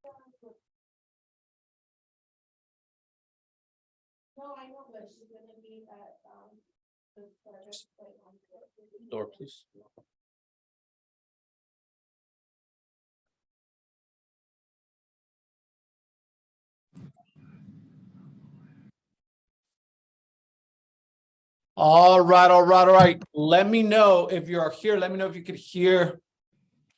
No, I know, but she's gonna be at, Door, please. All right, all right, all right. Let me know if you are here. Let me know if you could hear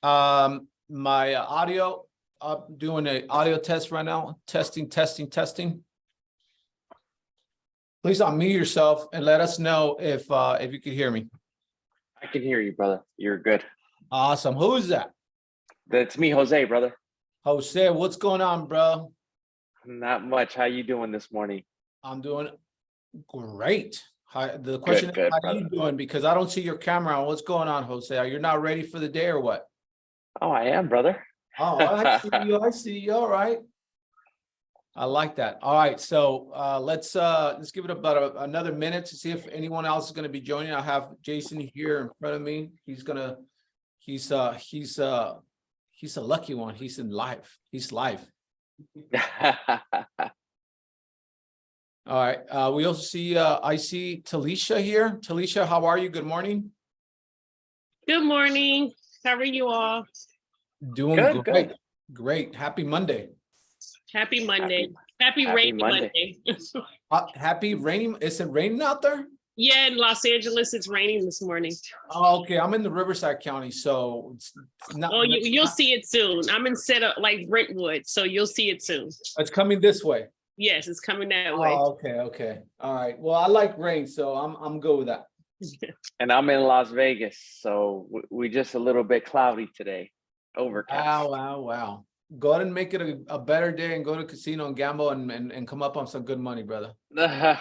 my audio. I'm doing an audio test right now. Testing, testing, testing. Please unmute yourself and let us know if you could hear me. I can hear you, brother. You're good. Awesome. Who is that? That's me, Jose, brother. Jose, what's going on, bro? Not much. How you doing this morning? I'm doing great. Hi, the question Good, is, how brother. you doing? Because I don't see your camera on. What's going on, Jose? Are you not ready for the day or what? Oh, I am, brother. Oh, I see you. I see you. All right. I like that. All right. So let's give it about another minute to see if anyone else is going to be joining. I have Jason here in front of me. He's a lucky one. He's in live. He's live. All right. We also see I see Talisha here. Talisha, how are you? Good morning. Good morning. How are you all? Doing Good, great. good. Great. Happy Monday. Happy Monday. Happy happy rainy Monday. Monday. Happy raining. Is it raining out there? Yeah, in Los Angeles, it's raining this morning. Oh, okay. I'm in the Riverside County, so it's not. Oh, you'll see it soon. I'm in like Brentwood, so you'll see it soon. It's coming this way. Yes, it's coming that way. Oh, okay, okay. All right. Well, I like rain, so I'm good with that. And I'm in Las Vegas, so we just a little bit cloudy today. Overcast. Wow, wow, wow. Go ahead and make it a better day and go to casino and gamble and come up on some good money, brother. That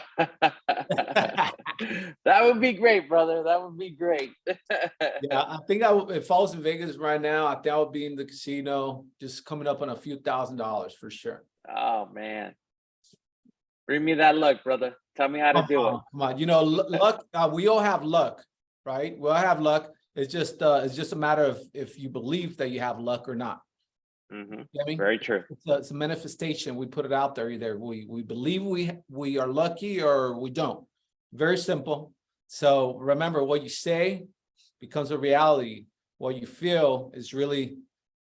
would be great, brother. That would be great. Yeah, I think if I was in Vegas right now, I think I would be in the casino, just coming up on a few $1,000s for sure. Oh man. Bring me that luck, brother. Tell me how to do it. Come on, luck. We all have luck, right? We all have luck. It's just a matter of if you believe that you have luck or not. Mhm. You know what I mean? Very true. It's a manifestation. We put it out there. Either we believe we are lucky or we don't. Very simple. So remember, what you say becomes a reality. What you feel is really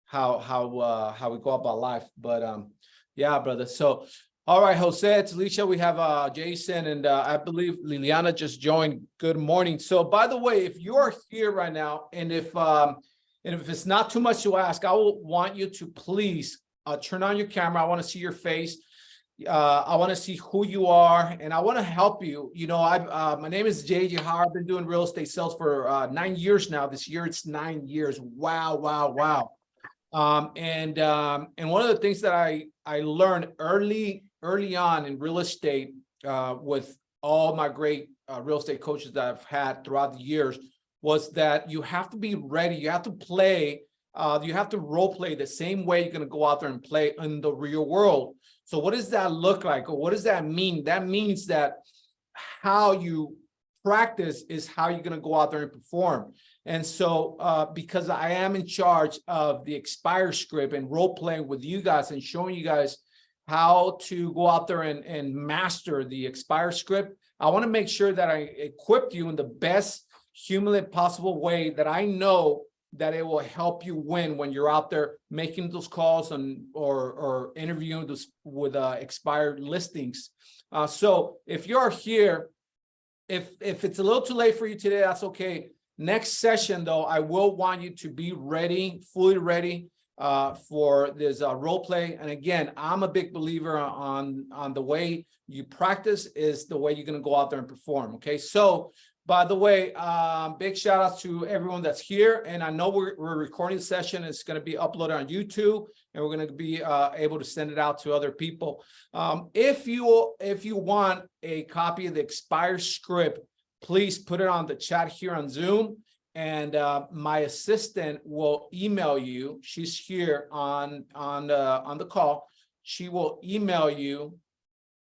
how we go about life. But yeah, brother. So all right, Jose, Talisha, we have Jason, and I believe Liliana just joined. Good morning. So by the way, if you are here right now, and if it's not too much to ask, I will want you to please turn on your camera. I want to see your face. I want to see who you are, and I want to help you. You know, my name is JJ Howard. I've been doing real estate sales for 9 years now. This year it's 9 years. Wow, wow, wow. And one of the things that I learned early on in real estate with all my great real estate coaches that I've had throughout the years was that you have to be ready. You have to play. You have to role play the same way you're going to go out there and play in the real world. So what does that look like? Or what does that mean? That means that how you practice is how you're going to go out there and perform. And so because I am in charge of the Expire script and role playing with you guys and showing you guys how to go out there and master the Expire script, I want to make sure that I equip you in the best humanly possible way that I know that it will help you win when you're out there making those calls or interviewing with expired listings. So if you're here, if it's a little too late for you today, that's okay. Next session, though, I will want you to be ready, fully ready for this role play. And again, I'm a big believer on the way you practice is the way you're going to go out there and perform. Okay, so by the way, big shout out to everyone that's here. And I know we're recording the session. It's going to be uploaded on YouTube, and we're going to be able to send it out to other people. If you want a copy of the Expire script, please put it on the chat here on Zoom, and my assistant will email you. She's here on the call. She will email you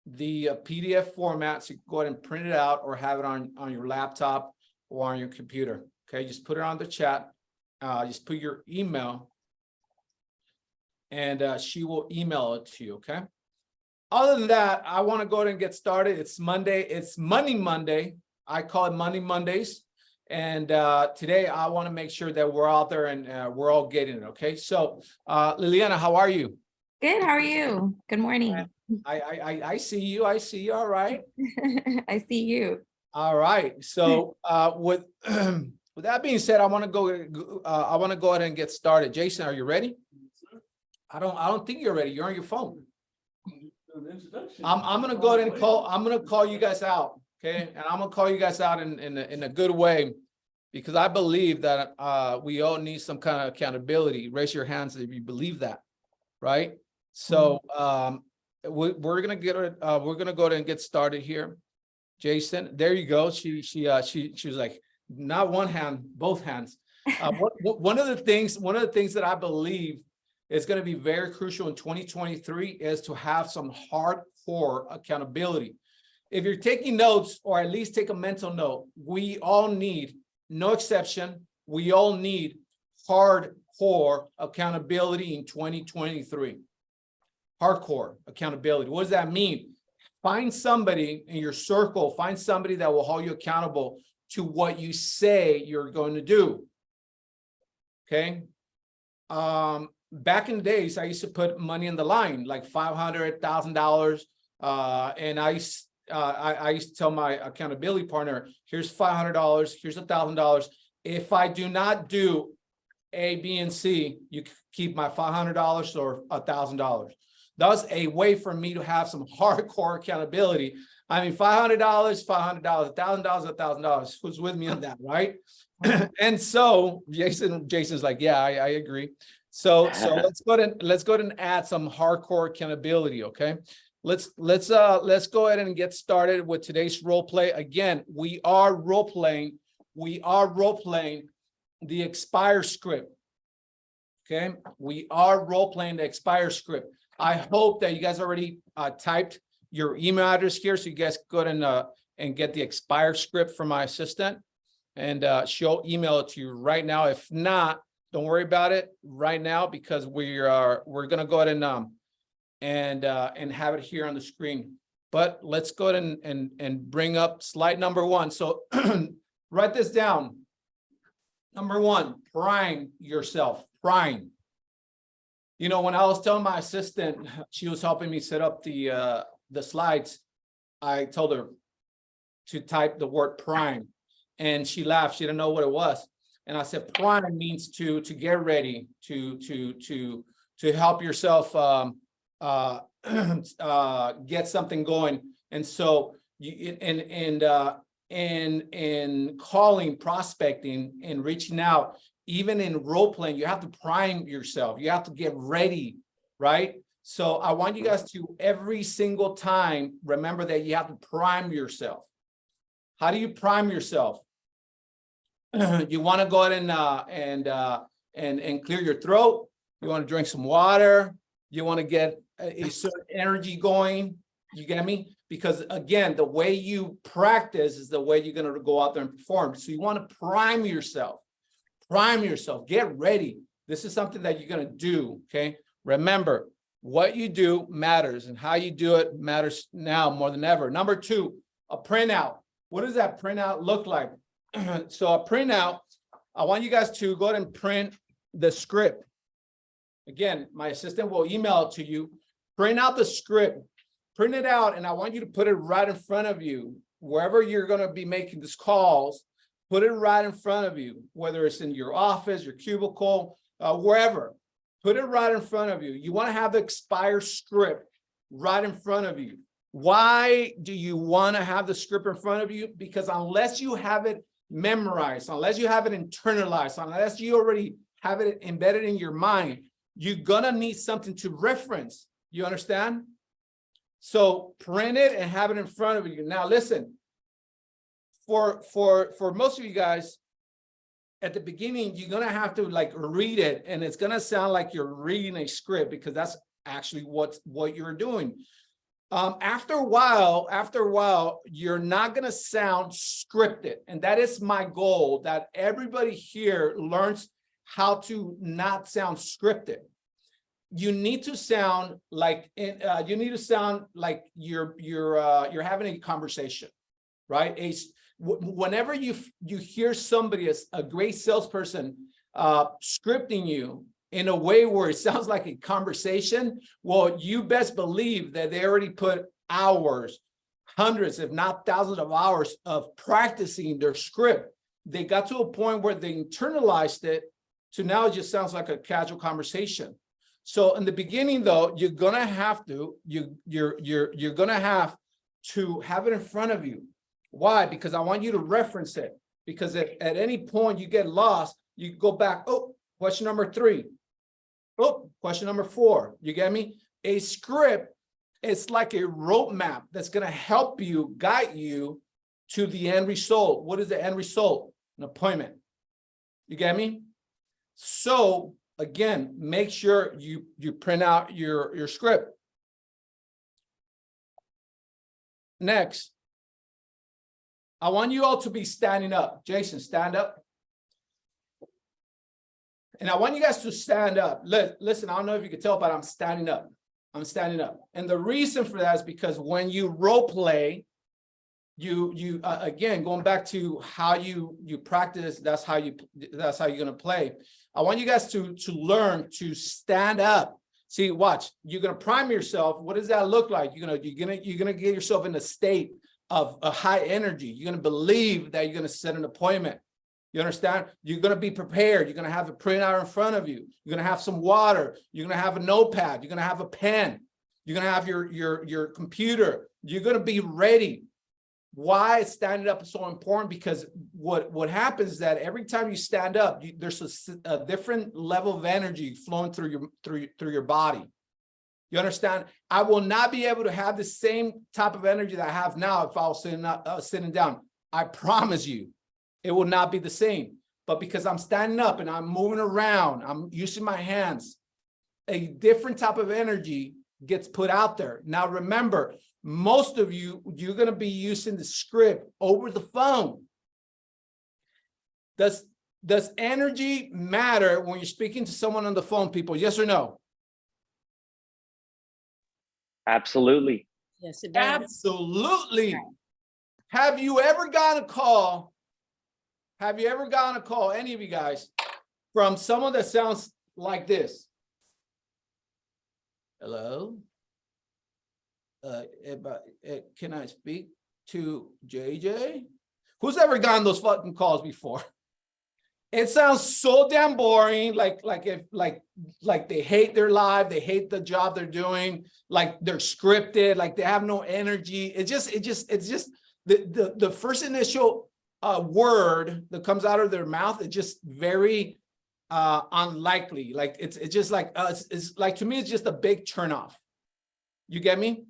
the PDF format, so you can go ahead and print it out or have it on your laptop or on your computer. Okay, just put it on the chat. Just put your email, and she will email it to you, okay? Other than that, I want to go ahead and get started. It's Monday. It's Money Monday. I call it Money Mondays. And today I want to make sure that we're out there and we're all getting it, okay? So Liliana, how are you? Good. How are you? Good morning. I see you. I see you. All right. I see you. All right. So with with that being said, I want to go. I want to go ahead and get started. Jason, are you ready? I don't think you're ready. You're on your phone. I'm gonna go ahead and call. I'm gonna call you guys out. Okay, and I'm gonna call you guys out in a good way, because I believe that we all need some kind of accountability. Raise your hands if you believe that, right? So we're gonna go ahead and get started here. Jason, there you go. She was like, not one hand, both hands. One of the things that I believe is going to be very crucial in 2023 is to have some hardcore accountability. If you're taking notes, or at least take a mental note, we all need, no exception, we all need hardcore accountability in 2023. Hardcore accountability. What does that mean? Find somebody in your circle, find somebody that will hold you accountable to what you say you're going to do. Okay. Back in the days, I used to put money in the line, like $500, $1,000. And I used to tell my accountability partner, here's $500, here's $1,000. If I do not do A, B, and C, you keep my $500 or $1,000. That's a way for me to have some hardcore accountability. I mean, $500, $500, $1,000, $1,000. Who's with me on that, right? And so Jason's like, yeah, I agree. So let's go ahead and add some hardcore accountability. Okay, let's go ahead and get started with today's role play. Again, we are role playing the Expire script. Okay, we are role playing the Expire script. I hope that you guys already typed your email address here, so you guys go ahead and get the Expire script from my assistant, and she'll email it to you right now. If not, don't worry about it right now, because we're gonna go ahead and have it here on the screen. But let's go ahead and bring up slide number 1. So write this down. Number 1, prime yourself. Prime. You know, when I was telling my assistant, she was helping me set up the slides, I told her to type the word prime, and she laughed. She didn't know what it was. And I said, prime means to get ready, to help yourself get something going. And so you in calling, prospecting, and reaching out, even in role playing, you have to prime yourself. You have to get ready, right? So I want you guys to, every single time, remember that you have to prime yourself. How do you prime yourself? You want to go ahead and clear your throat. You want to drink some water. You want to get a certain energy going. You get me? Because again, the way you practice is the way you're going to go out there and perform. So you want to prime yourself. Prime yourself. Get ready. This is something that you're going to do. Okay. Remember, what you do matters, and how you do it matters now more than ever. Number 2, a printout. What does that printout look like? So a printout, I want you guys to go ahead and print the script. Again, my assistant will email it to you. Print out the script, print it out, and I want you to put it right in front of you. Wherever you're going to be making these calls, put it right in front of you, whether it's in your office, your cubicle, wherever. Put it right in front of you. You want to have the Expire script right in front of you. Why do you want to have the script in front of you? Because unless you have it memorized, unless you have it internalized, unless you already have it embedded in your mind, you're gonna need something to reference. You understand? So print it and have it in front of you. Now listen, for most of you guys, at the beginning, you're gonna have to like read it, and it's gonna sound like you're reading a script, because that's actually what you're doing. After a while, you're not gonna sound scripted, and that is my goal, that everybody here learns how to not sound scripted. you need to sound like you're having a conversation, right? Whenever you hear somebody as a great salesperson scripting you in a way where it sounds like a conversation, well, you best believe that they already put hours, hundreds, if not thousands of hours of practicing their script. They got to a point where they internalized it to now it just sounds like a casual conversation. So in the beginning, though, you're gonna have to have it in front of you. Why? Because I want you to reference it. Because if at any point you get lost, you go back. Oh, question number 3. Oh, question number 4. You get me? A script is like a roadmap that's gonna help you, guide you to the end result. What is the end result? An appointment. You get me? So again, make sure you print out your script. Next, I want you all to be standing up. Jason, stand up. And I want you guys to stand up. Listen, I don't know if you can tell, but I'm standing up. I'm standing up. And the reason for that is because when you role play, you again, going back to how you practice, that's how you're going to play. I want you guys to learn to stand up. See, watch, you're going to prime yourself. What does that look like? You're going to get yourself in a state of a high energy. You're going to believe that you're going to set an appointment. You understand? You're going to be prepared. You're going to have a printout in front of you. You're going to have some water. You're going to have a notepad. You're going to have a pen. You're going to have your computer. You're going to be ready. Why standing up is so important? Because what happens is that every time you stand up, there's a different level of energy flowing through your body. You understand? I will not be able to have the same type of energy that I have now if I was sitting down. I promise you, it will not be the same. But because I'm standing up and I'm moving around, I'm using my hands, a different type of energy gets put out there. Now, remember, most of you're going to be using the script over the phone. Does energy matter when you're speaking to someone on the phone, people? Yes or no? Absolutely. Yes, it does. Absolutely. Have you ever gotten a call? Have you ever gotten a call, any of you guys, from someone that sounds like this? Hello? Can I speak to JJ? Who's ever gotten those fucking calls before? It sounds so damn boring, like they hate their life, they hate the job they're doing, like they're scripted, like they have no energy. It's just the first initial word that comes out of their mouth is just very unlikely. Like it's just like it's like, to me, it's just a big turnoff. You get me?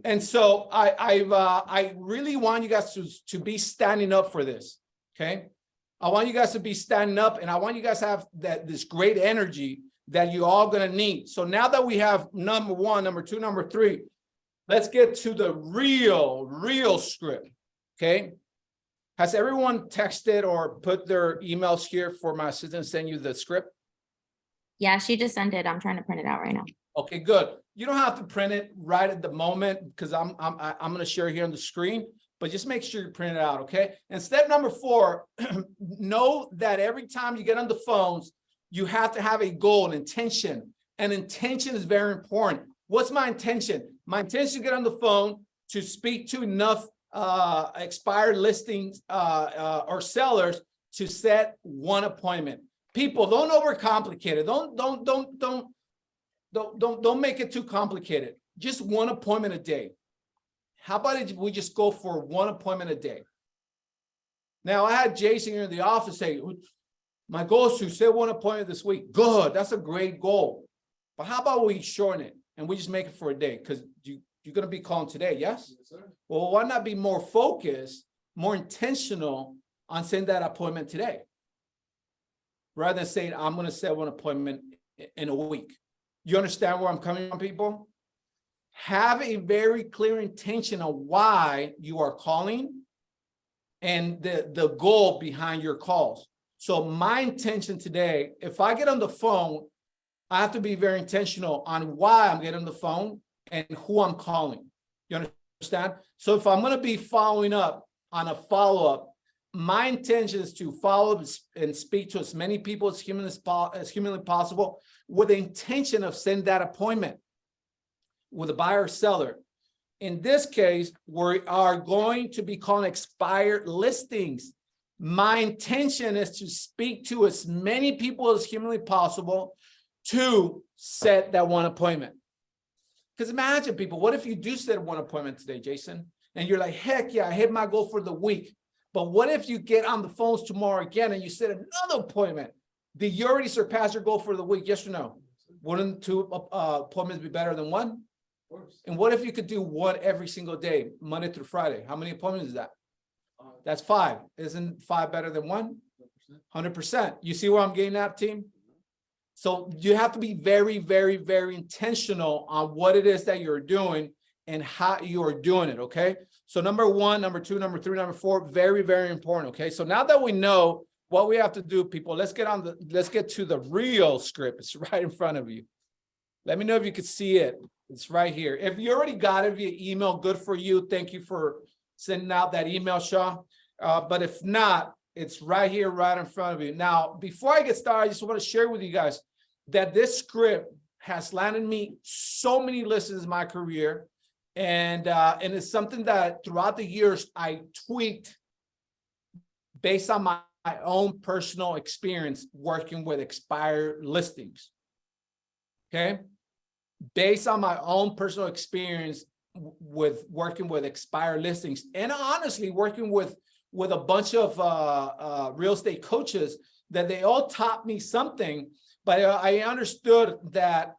And so I really want you guys to be standing up for this. Okay, I want you guys to be standing up, and I want you guys to have this great energy that you're all going to need. So now that we have number 1, number 2, number 3, let's get to the real script. Okay, has everyone texted or put their emails here for my assistant to send you the script? Yeah, she just sent it. I'm trying to print it out right now. Okay, good. You don't have to print it right at the moment because I'm going to share here on the screen, but just make sure you print it out, okay? And step number 4, know that every time you get on the phones, you have to have a goal, an intention. And intention is very important. What's my intention? My intention is to get on the phone to speak to enough expired listings or sellers to set one appointment. People, don't overcomplicate it. Don't make it too complicated. Just one appointment a day. How about if we just go for one appointment a day? Now, I had Jason here in the office say, my goal is to set one appointment this week. Good, that's a great goal. But how about we shorten it and we just make it for a day? Because you're going to be calling today, yes? Yes, sir. Well, why not be more focused, more intentional on setting that appointment today? Rather than saying, I'm going to set one appointment in a week. You understand where I'm coming from, people? Have a very clear intention of why you are calling and the goal behind your calls. So my intention today, if I get on the phone I have to be very intentional on why I'm getting on the phone and who I'm calling. You understand? So if I'm going to be following up on a follow-up, my intention is to follow up and speak to as many people as humanly possible with the intention of setting that appointment with a buyer or seller. In this case, we are going to be calling expired listings. My intention is to speak to as many people as humanly possible to set that one appointment. Because imagine, people, what if you do set one appointment today, Jason, and you're like, heck yeah, I hit my goal for the week. But what if you get on the phones tomorrow again and you set another appointment? Did you already surpass your goal for the week? Yes or no? Wouldn't two appointments be better than one? And what if you could do one every single day, Monday through Friday? How many appointments is that? That's 5. Isn't 5 better than 1? 100%. You see where I'm getting at, team? So you have to be very, very, very intentional on what it is that you're doing and how you are doing it, okay? So number 1, number 2, number 3, number 4, very, very important, okay? So now that we know what we have to do, people, let's get to the real script. It's right in front of you. Let me know if you could see it. It's right here. If you already got it via email, good for you. Thank you for sending out that email, Shaw. But if not, it's right here, right in front of you. Now, before I get started, I just want to share with you guys that this script has landed me so many listens in my career. And it's something that throughout the years I tweaked based on my own personal experience working with expired listings. Okay. Based on my own personal experience with working with expired listings, and honestly working with a bunch of real estate coaches, that they all taught me something, but I understood that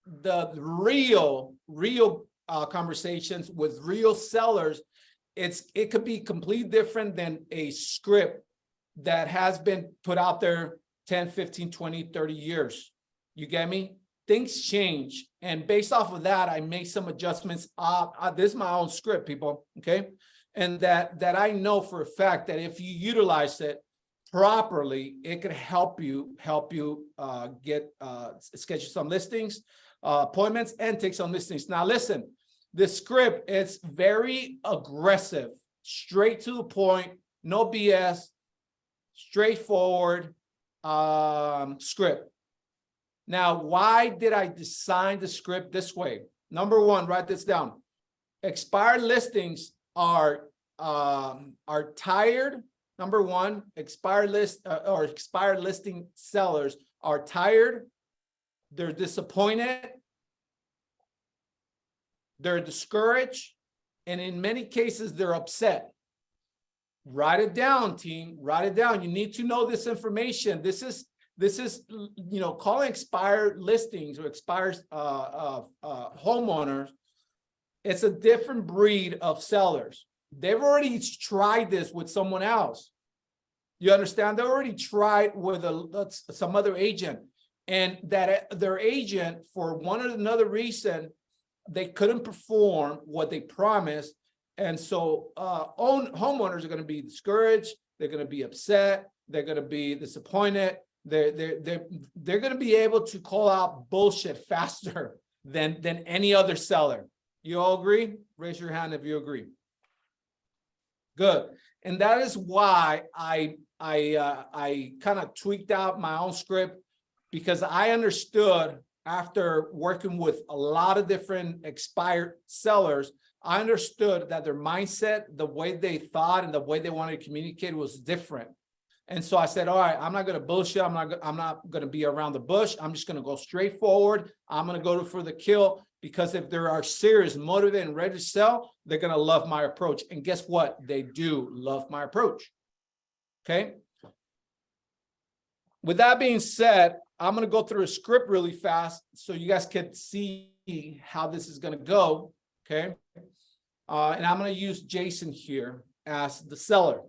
the real conversations with real sellers, it could be completely different than a script that has been put out there 10, 15, 20, 30 years. You get me? Things change. And based off of that, I made some adjustments. This is my own script, people, okay? And that I know for a fact that if you utilize it properly, it could help you get schedule some listings, appointments, and take some listings. Now, listen, the script, it's very aggressive, straight to the point, no BS, straightforward script. Now, why did I design the script this way? Number 1, write this down. Expired listings are tired. Number 1, expired listing sellers are tired. They're disappointed. They're discouraged. And in many cases, they're upset. Write it down, team. Write it down. You need to know this information. This is, calling expired listings or expired homeowners. It's a different breed of sellers. They've already tried this with someone else. You understand? They already tried with some other agent, and that their agent, for one or another reason, they couldn't perform what they promised. And so homeowners are going to be discouraged. They're going to be upset. They're going to be disappointed. They're going to be able to call out bullshit faster than any other seller. You all agree? Raise your hand if you agree. Good. And that is why I kind of tweaked out my own script, because I understood, after working with a lot of different expired sellers, I understood that their mindset, the way they thought and the way they wanted to communicate was different. And so I said, all right, I'm not going to bullshit. I'm not going to be around the bush. I'm just going to go straight forward. I'm going to go for the kill, because if they are serious, motivated, and ready to sell, they're going to love my approach. And guess what? They do love my approach. Okay. With that being said, I'm going to go through a script really fast so you guys can see how this is going to go. Okay. And I'm going to use Jason here as the seller.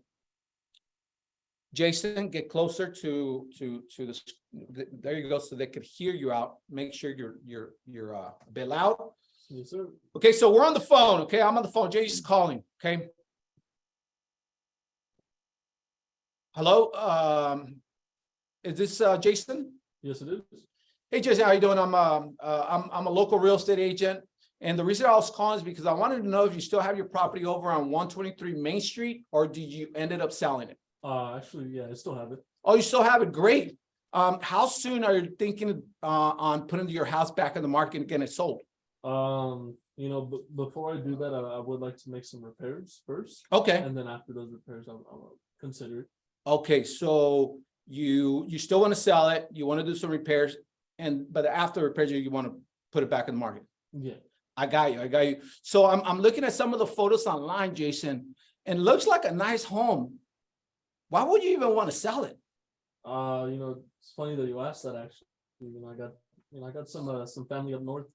Jason, get closer to the, there you go, so they could hear you out. Make sure you're a bit loud. Yes, sir. Okay, so we're on the phone. Okay, I'm on the phone. Jason's calling. Okay. Hello. Is this Jason? Yes, it is. Hey, Jason, how you doing? I'm a local real estate agent. And the reason I was calling is because I wanted to know if you still have your property over on 123 Main Street, or did you ended up selling it? Actually, yeah, I still have it. Oh, you still have it? Great. How soon are you thinking on putting your house back in the market and getting it sold? Before I do that, I would like to make some repairs first, Okay, and then after those repairs, I'll consider it. okay, so you still want to sell it, you want to do some repairs, but after repairs, you want to put it back in the market. Yeah. I got you. So I'm looking at some of the photos online, Jason, and it looks like a nice home. Why would you even want to sell it? It's funny that you asked that actually. I got some family up north,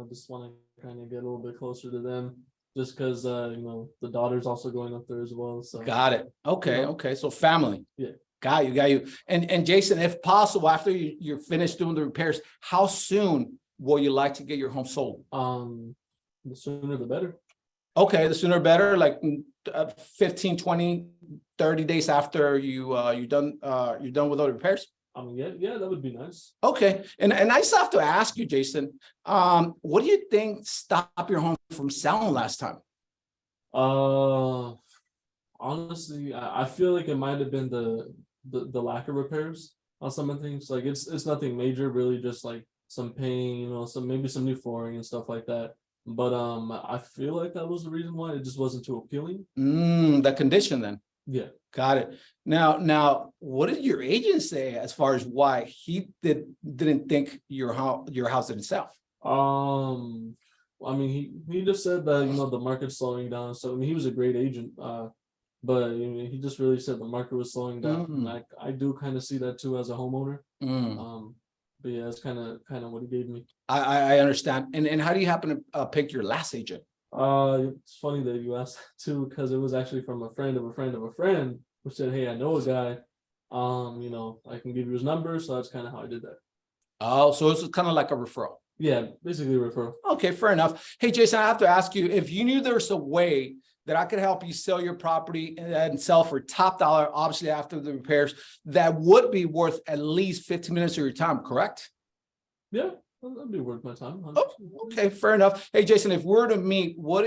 just want to kind of get a little bit closer to them just because the daughter's also going up there as well. So Got it. Okay, Yeah. okay. So family. Yeah. Got you. And Jason, if possible, after you're finished doing the repairs, how soon will you like to get your home sold? the sooner the better. Okay, the sooner better, like 15, 20, 30 days after you're done with all the repairs. Yeah, that would be nice. Okay, and I just have to ask you, Jason, what do you think stopped your home from selling last time? Honestly, I feel like it might have been the lack of repairs on some of the things. Like it's nothing major, really, just like some paint, maybe some new flooring and stuff like that. But I feel like that was the reason why it just wasn't too appealing. The condition then. Yeah. Got it. Now, what did your agent say as far as why he didn't think your house didn't sell? He just said that the market's slowing down. So he was a great agent. But he just really said the market was slowing down. And I do kind of see that too as a homeowner. But yeah, it's kind of what he gave me. I understand. And how do you happen to pick your last agent? It's funny that you asked that too, because it was actually from a friend of a friend of a friend who said, "Hey, I know a guy. I can give you his number." So that's kind of how I did that. Oh, so it's kind of like a referral. Yeah, basically a referral. Okay, fair enough. Hey, Jason, I have to ask you, if you knew there was a way that I could help you sell your property and sell for top dollar, obviously after the repairs, that would be worth at least 15 minutes of your time, correct? Yeah, that'd be worth my time. Oh, okay, fair enough. Hey, Jason, if we're to meet, what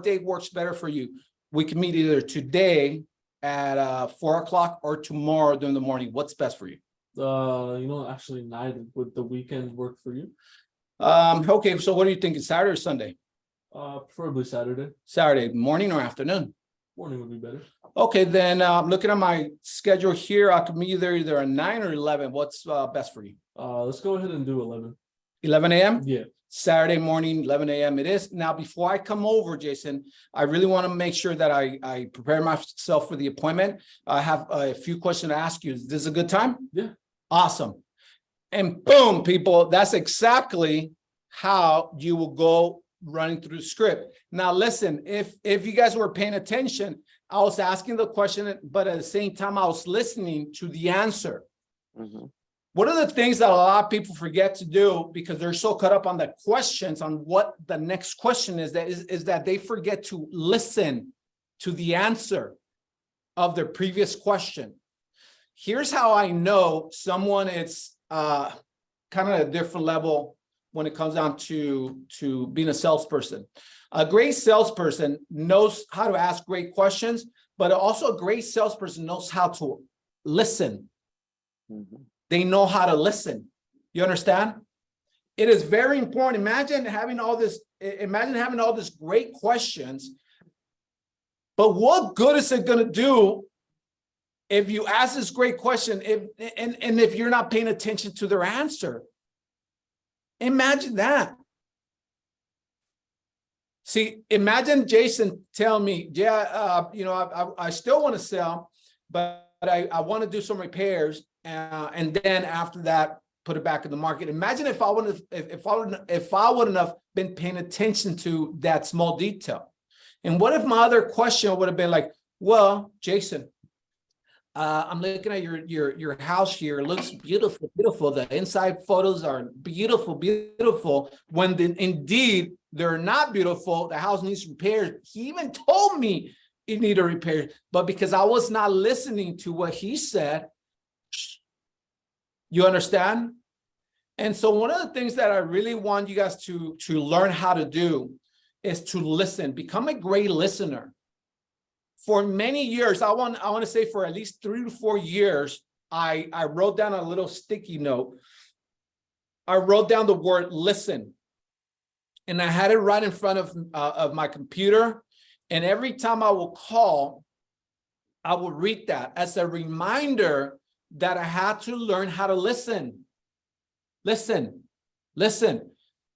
day works better for you? We can meet either today at 4 o'clock or tomorrow during the morning. What's best for you? Actually neither. Would the weekend work for you? Okay, so what do you think? Saturday or Sunday? Preferably Saturday. Saturday, morning or afternoon? Morning would be better. Okay, then looking at my schedule here, I could meet either at 9 or 11. What's best for you? Let's go ahead and do 11. 11 a.m.? Yeah. Saturday morning, 11 a.m. it is. Now, before I come over, Jason, I really want to make sure that I prepare myself for the appointment. I have a few questions to ask you. Is this a good time? Yeah. Awesome. And boom, people, that's exactly how you will go running through the script. Now, listen, if you guys were paying attention, I was asking the question, but at the same time, I was listening to the answer. Mhm. One of the things that a lot of people forget to do because they're so caught up on the questions, on what the next question is that they forget to listen to the answer of their previous question. Here's how I know someone is kind of at a different level when it comes down to being a salesperson. A great salesperson knows how to ask great questions, but also a great salesperson knows how to listen. Mhm. They know how to listen. You understand? It is very important. Imagine having all this great questions, but what good is it going to do if you ask this great question if you're not paying attention to their answer? Imagine that. See, imagine Jason telling me, "Yeah, I still want to sell, but I want to do some repairs, and then after that, put it back in the market." Imagine if I wouldn't have been paying attention to that small detail. And what if my other question would have been like, "Well, Jason, I'm looking at your house here. It looks beautiful, beautiful. The inside photos are beautiful, beautiful. When indeed they're not beautiful, the house needs repairs. He even told me it needed repair, but because I was not listening to what he said, you understand? And so one of the things that I really want you guys to learn how to do is to listen, become a great listener. For many years, I want to say for at least 3 to 4 years, I wrote down a little sticky note. I wrote down the word listen, and I had it right in front of my computer. And every time I will call, I will read that as a reminder that I had to learn how to listen. Listen.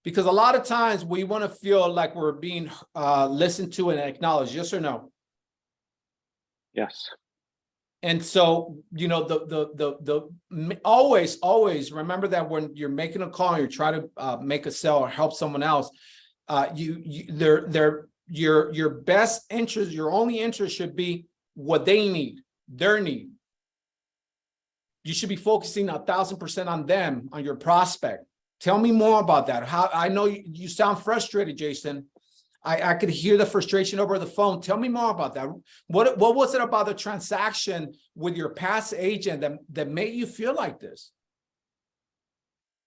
Because a lot of times we want to feel like we're being listened to and acknowledged. Yes or no? Yes. And so, you know, always remember that when you're making a call and you're trying to make a sale or help someone else, your best interest, your only interest should be what they need, their need. You should be focusing 1,000% on them, on your prospect. Tell me more about that. How I know you sound frustrated, Jason. I could hear the frustration over the phone. Tell me more about that. What was it about the transaction with your past agent that made you feel like this?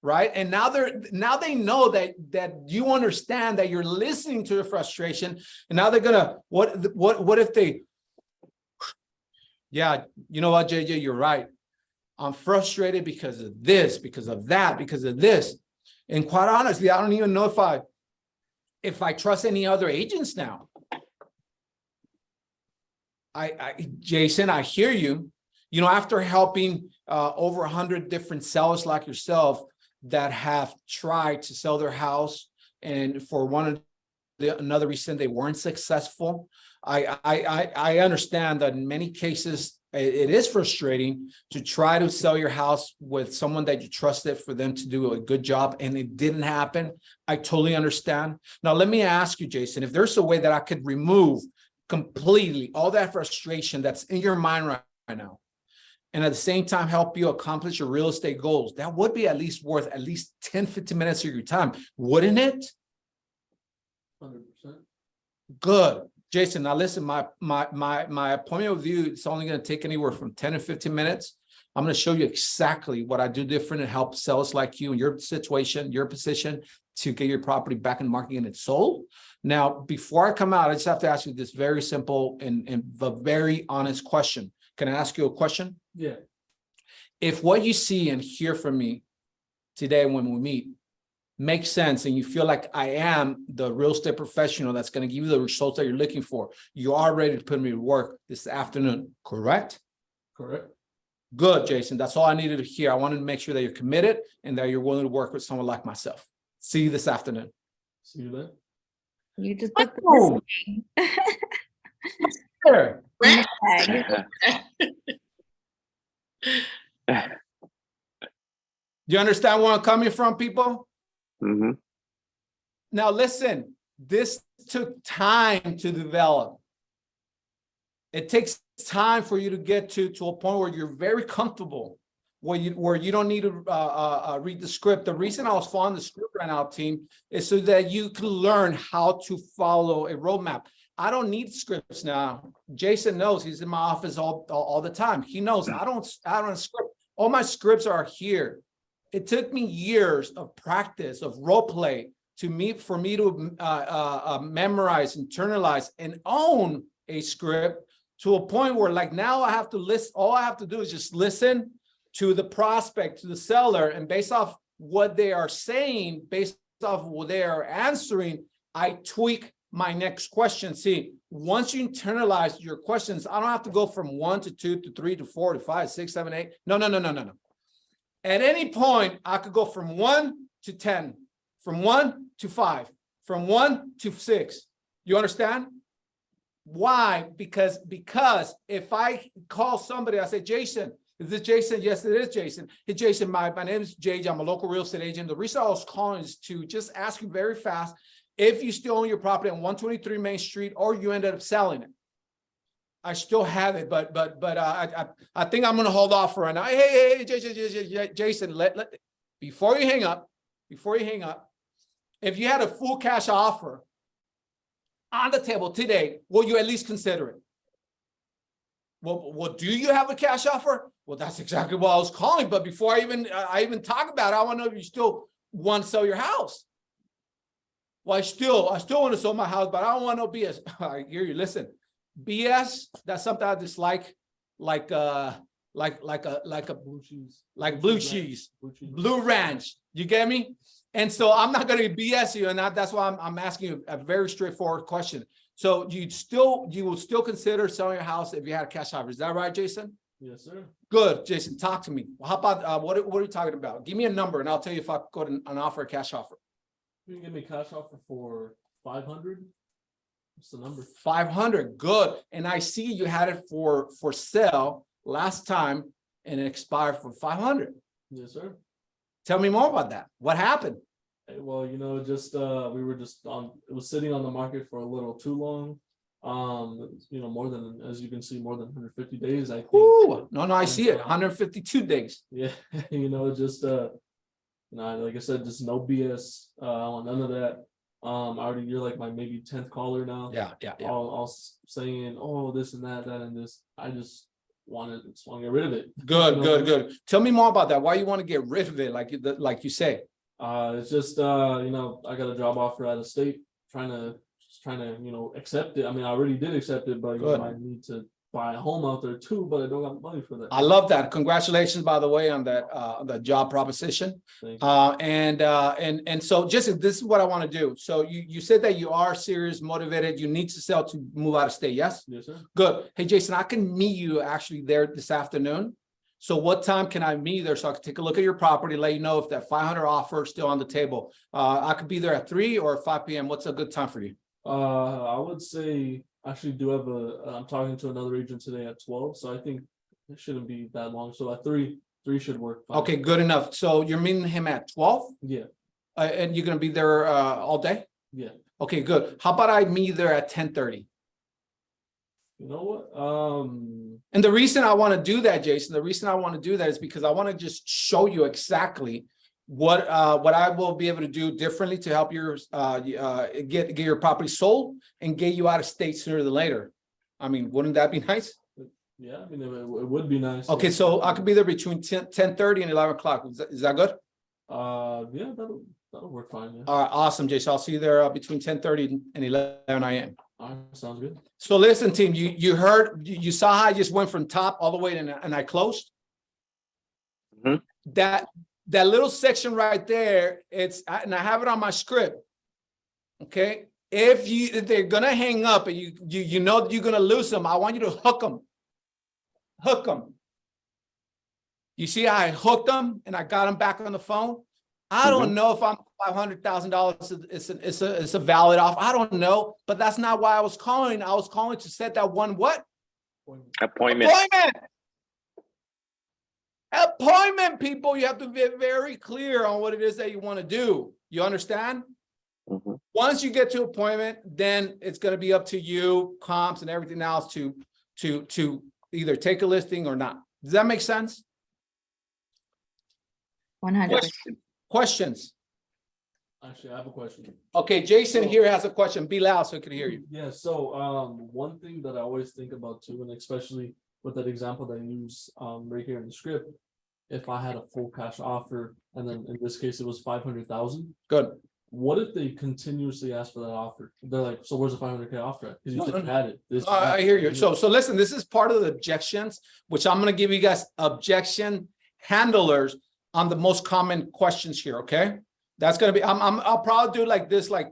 Right? And now they know that you understand that you're listening to the frustration, and now they're gonna what if they, yeah, you know what, JJ, you're right. I'm frustrated because of this, because of that, because of this. And quite honestly, I don't even know if I trust any other agents now. Jason, I hear you. You know, after helping over 100 different sellers like yourself that have tried to sell their house, and for another reason they weren't successful, I understand that in many cases it is frustrating to try to sell your house with someone that you trusted for them to do a good job and it didn't happen. I totally understand. Now, let me ask you, Jason, if there's a way that I could remove completely all that frustration that's in your mind right now, and at the same time help you accomplish your real estate goals, that would be at least worth at least 10, 15 minutes of your time, wouldn't it? 100%. Good. Jason, now listen, my appointment with you is only going to take anywhere from 10 to 15 minutes. I'm going to show you exactly what I do different and help sellers like you in your situation, your position, to get your property back in the market and it's sold. Now, before I come out, I just have to ask you this very simple and the very honest question. Can I ask you a question? Yeah. If what you see and hear from me today when we meet makes sense and you feel like I am the real estate professional that's going to give you the results that you're looking for, you are ready to put me to work this afternoon, correct? Correct. Good, Jason. That's all I needed to hear. I wanted to make sure that you're committed and that you're willing to work with someone like myself. See you this afternoon. See you then. You just put Oh. the Sure. in the bag. You understand where I'm coming from, people? Mm-hmm. Now, listen, this took time to develop. It takes time for you to get to a point where you're very comfortable, where you don't need to read the script. The reason I was following the script right now, team, is so that you can learn how to follow a roadmap. I don't need scripts now. Jason knows, he's in my office all the time. He knows I don't script. All my scripts are here. It took me years of practice, of role play for me to memorize, internalize, and own a script to a point where, like, now I have to list. All I have to do is just listen to the prospect, to the seller, and based off what they are saying, based off what they are answering, I tweak my next question. See, once you internalize your questions, I don't have to go from 1 to 2 to 3 to 4 to 5, 6, 7, 8. No. At any point, I could go from 1 to 10, from 1 to 5, from 1 to 6. You understand? Why? Because if I call somebody, I say, Jason, is this Jason? Yes, it is Jason. Hey, Jason, my name is JJ. I'm a local real estate agent. The reason I was calling is to just ask you very fast if you still own your property on 123 Main Street or you ended up selling it. I still have it, but I think I'm going to hold off for right now. Hey, Jason, before you hang up, if you had a full cash offer on the table today, will you at least consider it? Well, do you have a cash offer? Well, that's exactly what I was calling, but before I even talk about it, I want to know if you still want to sell your house. Well, I still want to sell my house, but I don't want no BS. I hear you. Listen, BS, that's something I dislike, like a Blue cheese. like blue cheese, Blue cheese. Blue Ranch. You get me? And so I'm not going to BS you, and that's why I'm asking you a very straightforward question. So you will still consider selling your house if you had a cash offer. Is that right, Jason? Yes, sir. Good, Jason. Talk to me. How about what are you talking about? Give me a number, and I'll tell you if I go to an offer, a cash offer. You can give me a cash offer for 500. What's the number? 500. Good. And I see you had it for sale last time, and it expired for 500. Yes, sir. Tell me more about that. What happened? Hey, well, just we were just on. It was sitting on the market for a little too long. More than, as you can see, more than 150 days. I think. Ooh, no, I see it. 152 days. Yeah, like I said, just no BS. I want none of that. You're like my maybe 10th caller now. Yeah. All saying, oh, this and that and this. I just want to get rid of it. Good. Tell me more about that. Why you want to get rid of it, like you say? It's just I got a job offer out of state, trying to accept it. I mean, I already did accept it, but I need to buy a home out there too, but I don't have money for that. I love that. Congratulations, by the way, on that the job proposition. Thank you. And so Jesse, this is what I want to do. So you said that you are serious, motivated, you need to sell to move out of state, yes? Yes, sir. Good. Hey, Jason, I can meet you actually there this afternoon. So what time can I meet you there so I can take a look at your property, let you know if that 500 offer is still on the table? I could be there at 3 or 5 p.m. What's a good time for you? I would say actually do have I'm talking to another agent today at 12, so I think it shouldn't be that long. So at 3 should work fine. Okay, good enough. So you're meeting him at 12? Yeah. And you're gonna be there all day? Yeah. Okay, good. How about I meet you there at 10:30? You know what? And the reason I want to do that, Jason, is because I want to just show you exactly what I will be able to do differently to help your get your property sold and get you out of state sooner than later. I mean, wouldn't that be nice? Yeah, I mean, it would be nice. Okay, so I could be there between 10:30 and 11 o'clock. Is that good? Yeah, that'll work fine. Yeah. All right, awesome, Jason. I'll see you there between 10:30 and 11 a.m. All right, sounds good. So listen, team, you saw how I just went from top all the way and I closed. Mhm. That little section right there, and I have it on my script. Okay, if they're gonna hang up and you know you're gonna lose them, I want you to hook them. Hook them. You see how I hooked them and I got them back on the phone. I don't know if I'm $500,000. It's a valid offer. I don't know, but that's not why I was calling. I was calling to set that one what? Appointment. Appointment, people. You have to be very clear on what it is that you want to do. You understand? Mhm. Once you get to appointment, then it's going to be up to you, comps and everything else to either take a listing or not. Does that make sense? 100%. Questions? Actually, I have a question. Okay, Jason here has a question. Be loud so I can hear you. Yeah, so one thing that I always think about too, and especially with that example that I use right here in the script, if I had a full cash offer and then in this case it was 500,000, Good. what if they continuously ask for that offer? They're like, so where's the 500K offer at? Because you said you had it. I hear you. So listen, this is part of the objections, which I'm going to give you guys objection handlers on the most common questions here. Okay, that's going to be. I'll probably do like this, like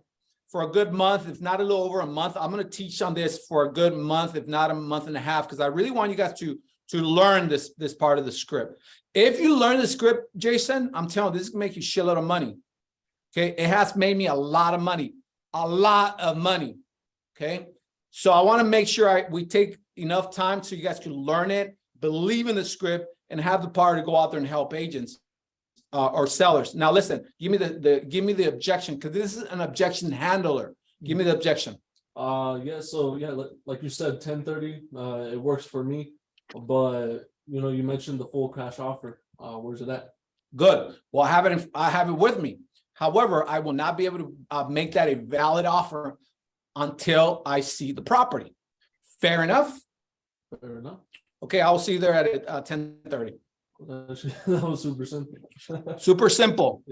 for a good month, if not a little over a month. I'm going to teach on this for a good month, if not a month and a half, because I really want you guys to learn this part of the script. If you learn the script, Jason, I'm telling you, this is going to make you a shitload of money. Okay, it has made me a lot of money. Okay, so I want to make sure we take enough time so you guys can learn it, believe in the script, and have the power to go out there and help agents or sellers. Now, listen, give me the objection, because this is an objection handler. Give me the objection. Like you said, 10:30, it works for me, but you mentioned the full cash offer. Where's it at? Good. Well, I have it with me. However, I will not be able to make that a valid offer until I see the property. Fair enough? Fair enough. Okay, I will see you there at 10:30. That was super simple. Super simple.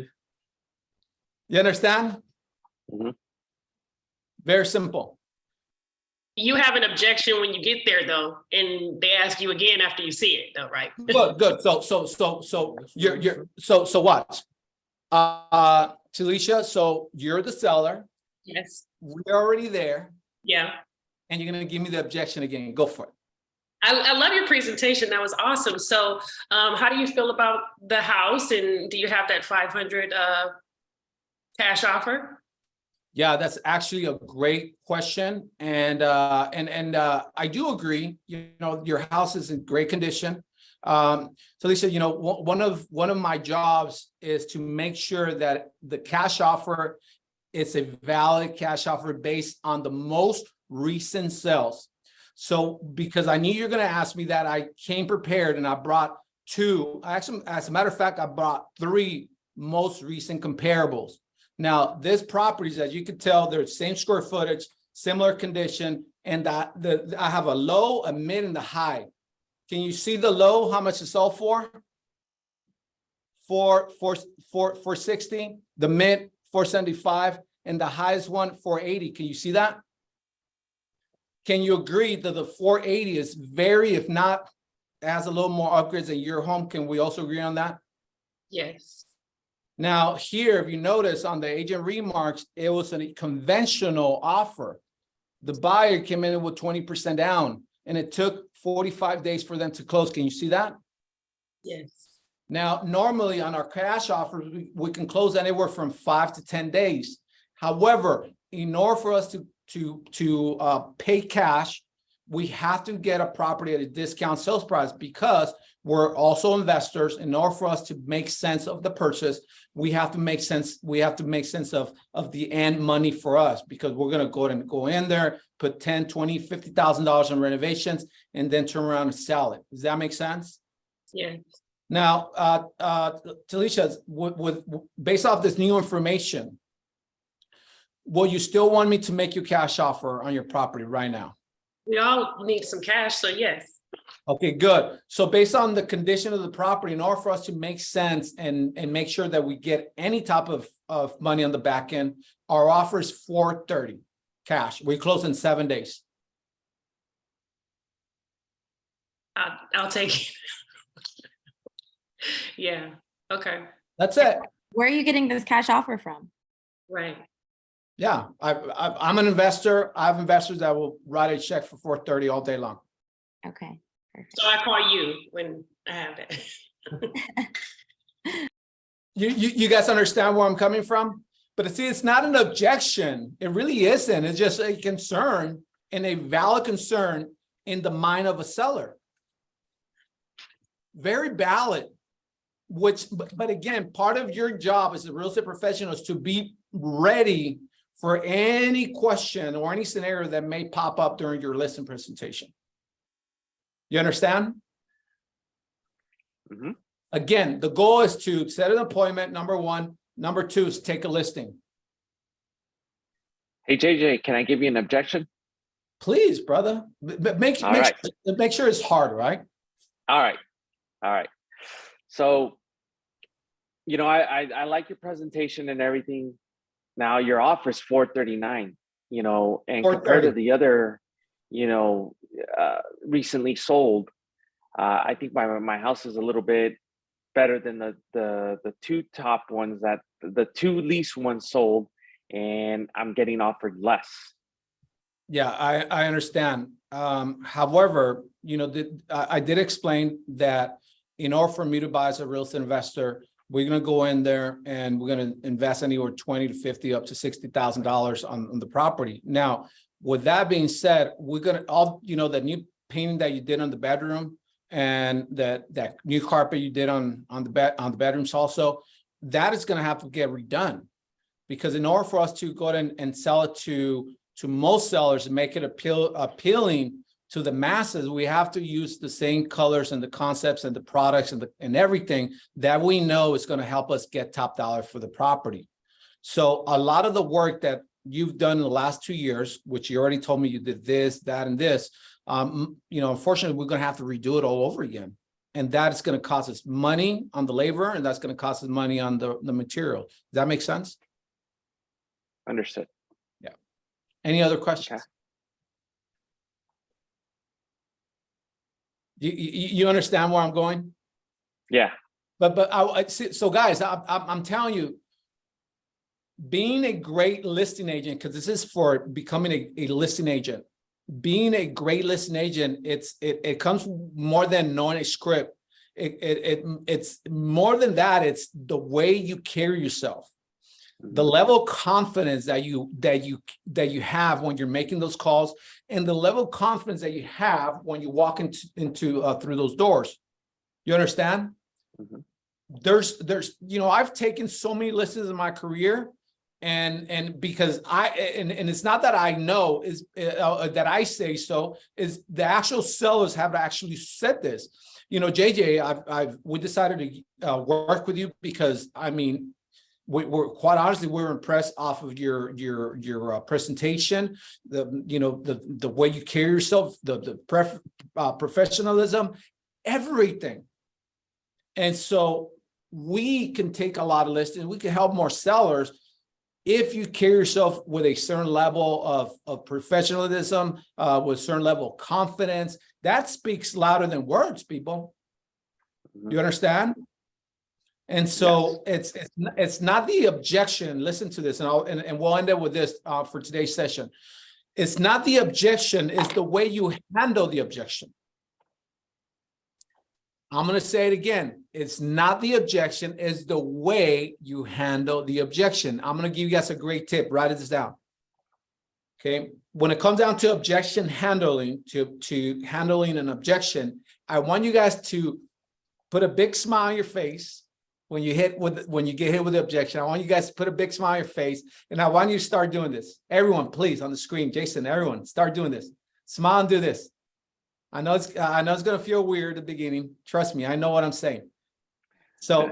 You understand? Mhm. Very simple. You have an objection when you get there though, and they ask you again after you see it though, right? Good. So you're watch. Talisha, so you're the seller. Yes, We're already there, yeah. and you're gonna give me the objection again. Go for it. I love your presentation. That was awesome. So how do you feel about the house, and do you have that 500 cash offer? Yeah, that's actually a great question. And I do agree, you know, your house is in great condition. So Lisa, you know, one of my jobs is to make sure that the cash offer is a valid cash offer based on the most recent sales. So because I knew you're going to ask me that, I came prepared and I brought two. Actually, as a matter of fact, I brought three most recent comparables. Now, this properties, as you can tell, they're same square footage, similar condition, and I have a low, a mid, and the high. Can you see the low? How much it sold for? 460. The mid 475, and the highest one 480. Can you see that? Can you agree that the 480 is very, if not, has a little more upgrades in your home? Can we also agree on that? Yes. Now, here, if you notice on the agent remarks, it was a conventional offer. The buyer came in with 20% down, and it took 45 days for them to close. Can you see that? Yes. Now, normally on our cash offers, we can close anywhere from 5 to 10 days. However, in order for us to pay cash, we have to get a property at a discount sales price because we're also investors. In order for us to make sense of the purchase, we have to make sense. We have to make sense of the end money for us, because we're going to go in there, put $10,000, $20,000, $50,000 in renovations, and then turn around and sell it. Does that make sense? Yes. Now, Talisha, based off this new information, will you still want me to make you cash offer on your property right now? We all need some cash, so yes. Okay, good. So based on the condition of the property, in order for us to make sense and make sure that we get any type of money on the back end, our offer is $430 cash. We close in 7 days. I'll take it. Yeah. Okay. That's it. Where are you getting this cash offer from? Right. Yeah, I'm an investor. I have investors that will write a check for $430 all day long. Okay, perfect. So I call you when I have that. You guys understand where I'm coming from? But see, it's not an objection. It really isn't. It's just a concern, and a valid concern in the mind of a seller. Very valid. But again, part of your job as a real estate professional is to be ready for any question or any scenario that may pop up during your listing presentation. You understand? Mhm. Again, the goal is to set an appointment, number one. Number two is take a listing. Hey, JJ, can I give you an objection? Please, brother. But make All right. sure it's hard, right? All right. So, you know, I like your presentation and everything. Now your offer is $439, you know, and compared to the other, you know, recently sold, I think my house is a little bit better than the two top ones, that the two least ones sold, and I'm getting offered less. Yeah, I understand. However, you know, I did explain that in order for me to buy as a real estate investor, we're going to go in there and we're going to invest anywhere $20,000 to $50,000 up to $60,000 on the property. Now, with that being said, we're going to that new painting that you did on the bedroom and that new carpet you did on the bedrooms also, that is going to have to get redone, because in order for us to go ahead and sell it to most sellers and make it appealing to the masses, we have to use the same colors and the concepts and the products and everything that we know is going to help us get top dollar for the property. So a lot of the work you've done in the last 2 years, which you already told me you did this, that, and this, unfortunately, we're gonna have to redo it all over again. And that's gonna cost us money on the labor, and that's gonna cost us money on the material. Does that make sense? Understood. Any other questions? Okay. You understand where I'm going? Yeah. But I see, so guys, I'm telling you, being a great listing agent, because this is for becoming a listing agent. Being a great listing agent, it comes more than knowing a script. It's more than that. It's the way you carry yourself, the level of confidence that you have when you're making those calls, and the level of confidence that you have when you walk into through those doors. You understand? Mhm. There's I've taken so many listings in my career, and because and it's not that I know is that I say so, is the actual sellers have actually said this. JJ, we decided to work with you because I mean, we're quite honestly, we're impressed off of your presentation, the way you carry yourself, the professionalism, everything. And so we can take a lot of listings, we can help more sellers if you carry yourself with a certain level of professionalism, with a certain level of confidence. That speaks louder than words, people. You understand? And so it's not the objection. Listen to this, and we'll end up with this for today's session. It's not the objection, it's the way you handle the objection. I'm going to say it again. It's not the objection, it's the way you handle the objection. I'm going to give you guys a great tip. Write this down. Okay. When it comes down to objection handling, to handling an objection, I want you guys to put a big smile on your face when you get hit with the objection. I want you guys to put a big smile on your face, and I want you to start doing this. Everyone, please, on the screen, Jason, everyone, start doing this. Smile and do this. I know it's gonna feel weird at the beginning. Trust me, I know what I'm saying. So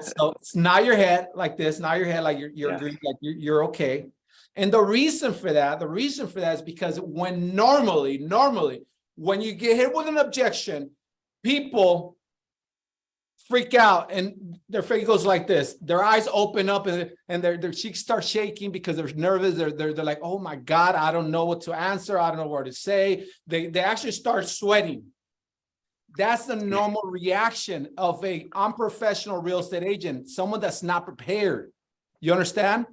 nod your head like this, nod your head like you're agreeing, like you're okay. And the reason for that is because when normally when you get hit with an objection, people freak out and their face goes like this. Their eyes open up and their cheeks start shaking because they're nervous. They're like, oh my God, I don't know what to answer. I don't know what to say. They actually start sweating. That's the normal reaction of a unprofessional real estate agent, someone that's not prepared. You understand?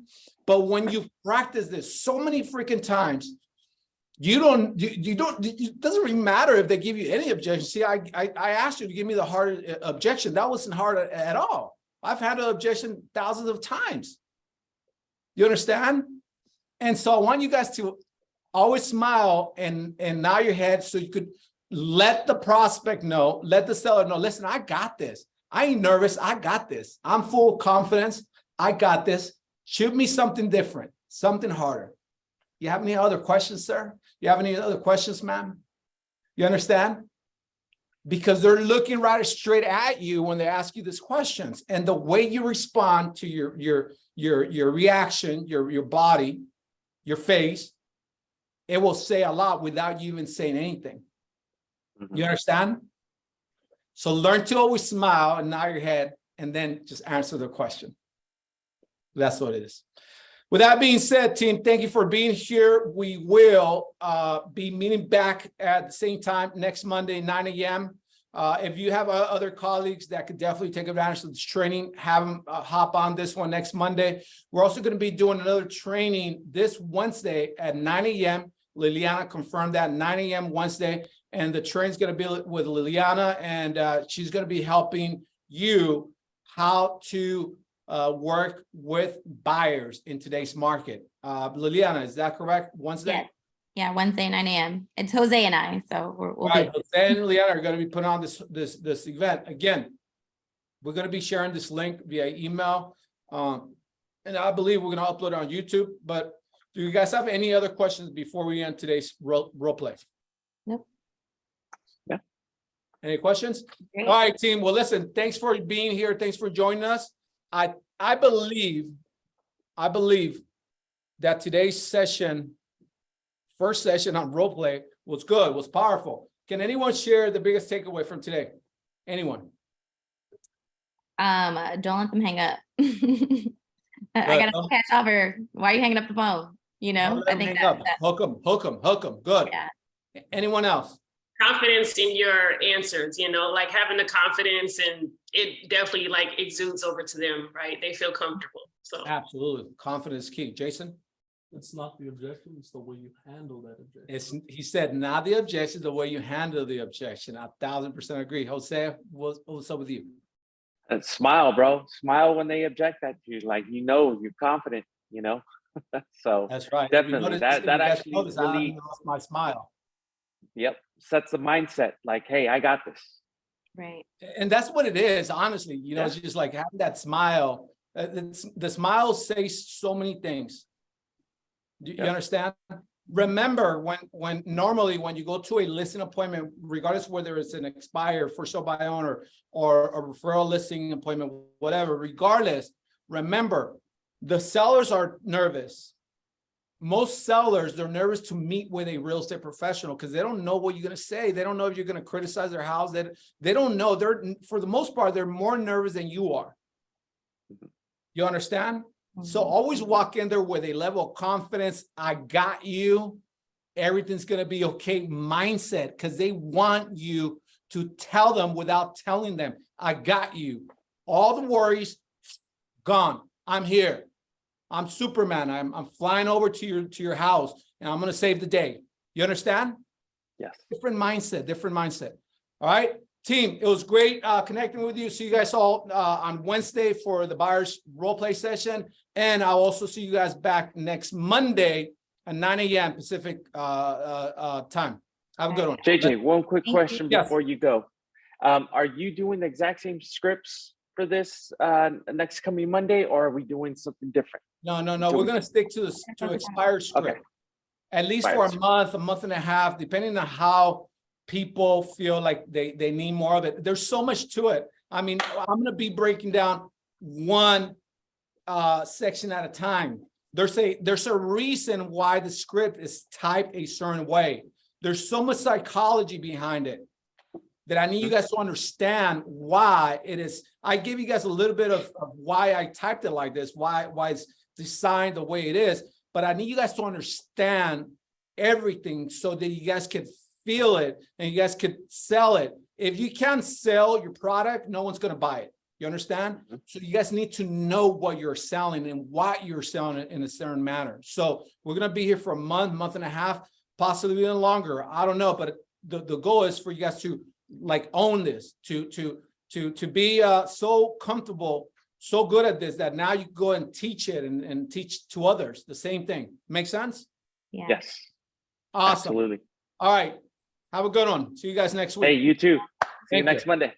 But when you practice this so many freaking times, you don't, it doesn't really matter if they give you any objection. See, I asked you to give me the hard objection. That wasn't hard at all. I've had an objection thousands of times. You understand? And so I want you guys to always smile and nod your head so you could let the prospect know, let the seller know, listen, I got this. I ain't nervous. I got this. I'm full of confidence. I got this. Shoot me something different, something harder. You have any other questions, sir? You have any other questions, ma'am? You understand? Because they're looking right straight at you when they ask you these questions, and the way you respond to your reaction, your body, your face, it will say a lot without you even saying anything. Mhm. You understand? So learn to always smile and nod your head, and then just answer the question. That's what it is. With that being said, team, thank you for being here. We will be meeting back at the same time next Monday, 9 a.m. If you have other colleagues that could definitely take advantage of this training, have them hop on this one next Monday. We're also going to be doing another training this Wednesday at 9 a.m. Liliana confirmed that 9 a.m. Wednesday. And the train's going to be with Liliana, and she's going to be helping you how to work with buyers in today's market. Liliana, is that correct? Wednesday? Yes. Yeah, Wednesday, 9 a.m. It's Jose and I, so we'll Right. be. Jose and Liliana are going to be putting on this event. Again, we're going to be sharing this link via email. And I believe we're going to upload it on YouTube. But do you guys have any other questions before we end today's role play? Nope. Yeah. Any questions? Great. All right, team. Well, listen, thanks for being here. Thanks for joining us. I believe that today's session, first session on role play was good, was powerful. Can anyone share the biggest takeaway from today? Anyone? Don't let them hang up. I got Don't- a cash offer. Why are you hanging up the phone? You Don't know, let I them think hang up. Hook them. Good. Yeah. Anyone else? Confidence in your answers, like having the confidence, and it definitely like exudes over to them, right? They feel comfortable. So Absolutely. Confidence is key. Jason? It's not the objection, it's the way you handle that objection. He said, not the objection, the way you handle the objection. 1,000% agree. Jose, what's up with you? And smile, bro. Smile when they object at you. Like, you're confident, So That's right. definitely, that actually I really, lost my smile. yep, sets the mindset. Like, hey, I got this. right. And that's what it is, honestly. It's just like having that smile. The smile says so many things. Do you Yeah. understand? Remember when normally when you go to a listing appointment, regardless whether it's an expired for sale by owner or a referral listing appointment, whatever, regardless, remember the sellers are nervous. Most sellers, they're nervous to meet with a real estate professional because they don't know what you're going to say. They don't know if you're going to criticize their house. They don't know. For the most part, they're more nervous than you are. You understand? So always walk in there with a level of confidence. I got you. Everything's going to be okay mindset, because they want you to tell them without telling them, I got you. All the worries gone. I'm here. I'm Superman. I'm flying over to your house and I'm going to save the day. You understand? Yes. Different mindset. All right, team, it was great connecting with you. See you guys all on Wednesday for the buyers role play session. And I'll also see you guys back next Monday at 9 a.m. Pacific time. Have a good one. JJ, one quick Thank you. question Yes. before you go. Are you doing the exact same scripts for this next coming Monday, or are we doing something different? No. We're going to stick to expired script. Okay. At least for Expired a month and a half, depending on how people feel like they need more of it. There's so much to it. I mean, I'm going to be breaking down one section at a time. There's a reason why the script is typed a certain way. There's so much psychology behind it that I need you guys to understand why it is. I give you guys a little bit of why I typed it like this, why it's designed the way it is, but I need you guys to understand everything so that you guys can feel it and you guys could sell it. If you can't sell your product, no one's going to buy it. You understand? So you guys need to know what you're selling and why you're selling it in a certain manner. So we're going to be here for a month and a half, possibly even longer. I don't know, but the goal is for you guys to like own this, to be so comfortable, so good at this that now you go and teach it and teach to others the same thing. Make sense? Yeah. Yes. Awesome. Absolutely. All right. Have a good one. See you guys next week. Hey, you too. See you Thank next Monday.